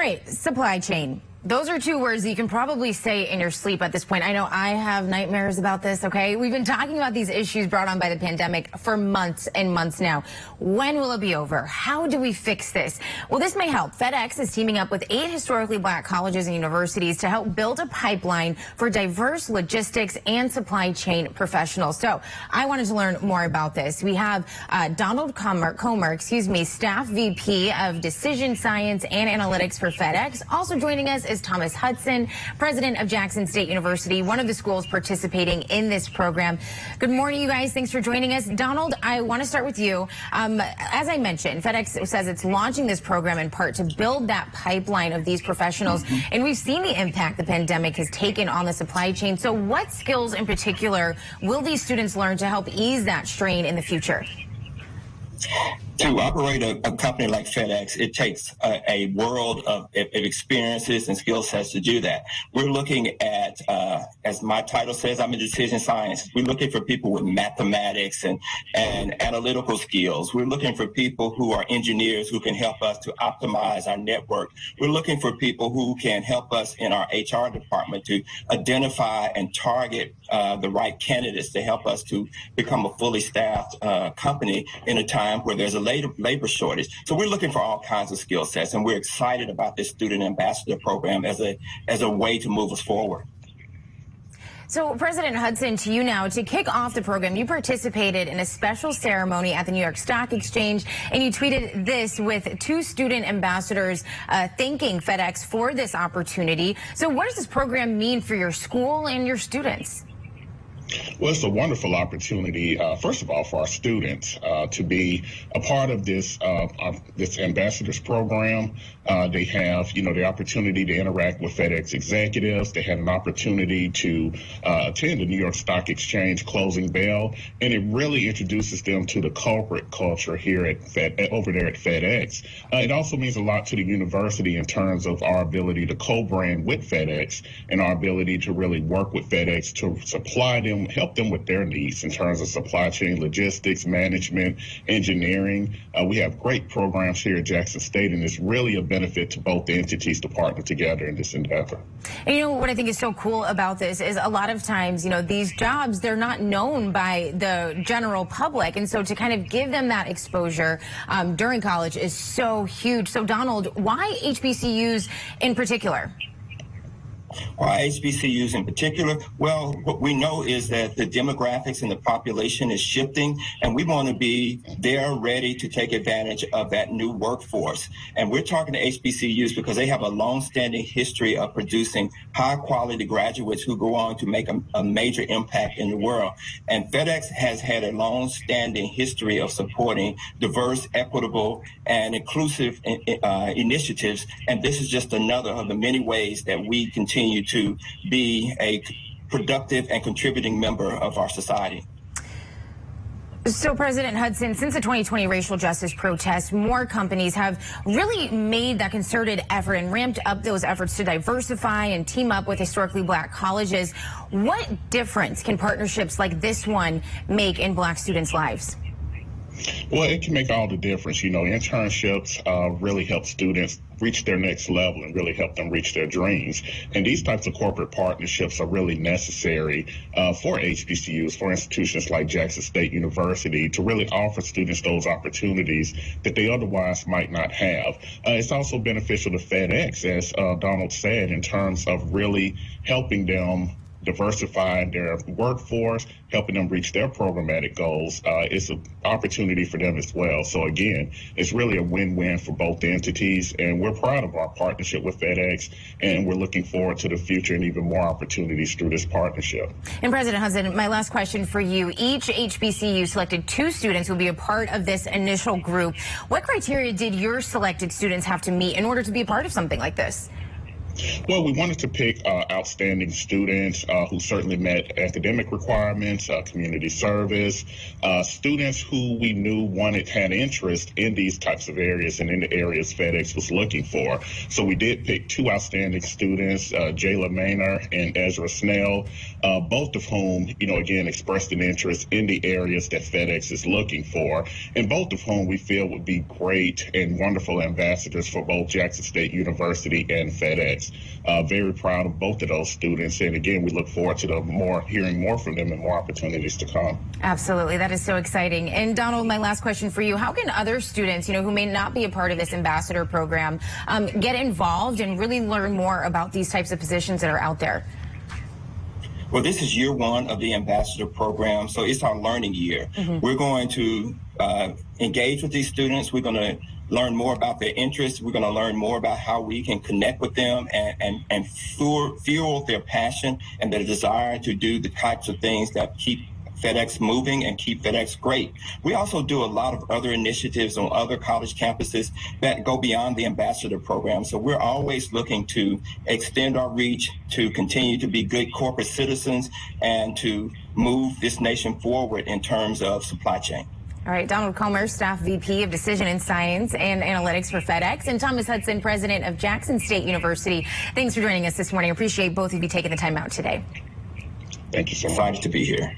right, supply chain. Those are two words that you can probably say in your sleep at this point. I know I have nightmares about this, okay? We've been talking about these issues brought on by the pandemic for months and months now. When will it be over? How do we fix this? Well, this may help. FedEx is teaming up with 8 historically black colleges and universities to help build a pipeline for diverse logistics and supply chain professionals. So I wanted to learn more about this. We have Donald Comer, Staff VP of Decision Science and Analytics for FedEx. Also joining us is Thomas Hudson, president of Jackson State University, one of the schools participating in this program. Good morning, you guys. Thanks for joining us. Donald, I want to start with you. As I mentioned, FedEx says it's launching this program in part to build that pipeline of these professionals. And we've seen the impact the pandemic has taken on the supply chain. So what skills in particular will these students learn to help ease that strain in the future? To operate a company like FedEx, it takes a world of experiences and skill sets to do that. We're looking at, as my title says, I'm in decision science. We're looking for people with mathematics and analytical skills. We're looking for people who are engineers who can help us to optimize our network. We're looking for people who can help us in our HR department to identify and target the right candidates to help us to become a fully staffed company in a time where there's a labor shortage. So we're looking for all kinds of skill sets, and we're excited about this student ambassador program as a way to move us forward. So, President Hudson, to you now. To kick off the program, you participated in a special ceremony at the New York Stock Exchange, and you tweeted this with 2 student ambassadors thanking FedEx for this opportunity. So what does this program mean for your school and your students? Well, it's a wonderful opportunity, first of all, for our students to be a part of this ambassadors program. They have, the opportunity to interact with FedEx executives. They had an opportunity to attend the New York Stock Exchange closing bell, and it really introduces them to the corporate culture here at over there at FedEx. It also means a lot to the university in terms of our ability to co-brand with FedEx and our ability to really work with FedEx to supply them, help them with their needs in terms of supply chain, logistics, management, engineering. We have great programs here at Jackson State, and it's really a benefit to both entities to partner together in this endeavor. And what I think is so cool about this is a lot of times, these jobs, they're not known by the general public. And so to kind of give them that exposure during college is so huge. So, Donald, why HBCUs in particular? Why HBCUs in particular? Well, what we know is that the demographics and the population is shifting, and we want to be there ready to take advantage of that new workforce. And we're talking to HBCUs because they have a long-standing history of producing high-quality graduates who go on to make a major impact in the world. And FedEx has had a long-standing history of supporting diverse, equitable, and inclusive initiatives, and this is just another of the many ways that we continue to be a productive and contributing member of our society. So, President Hudson, since the 2020 racial justice protests, more companies have really made that concerted effort and ramped up those efforts to diversify and team up with historically black colleges. What difference can partnerships like this one make in black students' lives? Well, it can make all the difference. Internships really help students reach their next level and really help them reach their dreams. And these types of corporate partnerships are really necessary for HBCUs, for institutions like Jackson State University, to really offer students those opportunities that they otherwise might not have. It's also beneficial to FedEx, as Donald said, in terms of really helping them diversify their workforce, helping them reach their programmatic goals. It's an opportunity for them as well. So again, it's really a win-win for both entities, and we're proud of our partnership with FedEx, and we're looking forward to the future and even more opportunities through this partnership. And President Hudson, my last question for you. Each HBCU selected 2 students who will be a part of this initial group. What criteria did your selected students have to meet in order to be a part of something like this? Well, we wanted to pick outstanding students who certainly met academic requirements, community service, students who we knew had interest in these types of areas and in the areas FedEx was looking for. So we did pick two outstanding students, Jayla Maynor and Ezra Snell, both of whom, again, expressed an interest in the areas that FedEx is looking for, and both of whom we feel would be great and wonderful ambassadors for both Jackson State University and FedEx. Very proud of both of those students, and again, we look forward to hearing more from them and more opportunities to come. Absolutely, that is so exciting. And Donald, my last question for you: how can other students, who may not be a part of this ambassador program, get involved and really learn more about these types of positions that are out there? Well, this is year one of the ambassador program, so it's our learning year. We're going to engage with these students. We're going to learn more about their interests. We're going to learn more about how we can connect with them and fuel their passion and their desire to do the types of things that keep FedEx moving and keep FedEx great. We also do a lot of other initiatives on other college campuses that go beyond the ambassador program. So we're always looking to extend our reach, to continue to be good corporate citizens, and to move this nation forward in terms of supply chain. All right, Donald Comer, Staff VP of Decision and Science and Analytics for FedEx, and Thomas Hudson, President of Jackson State University. Thanks for joining us this morning. Appreciate both of you taking the time out today. Thank you so much. Excited to be here.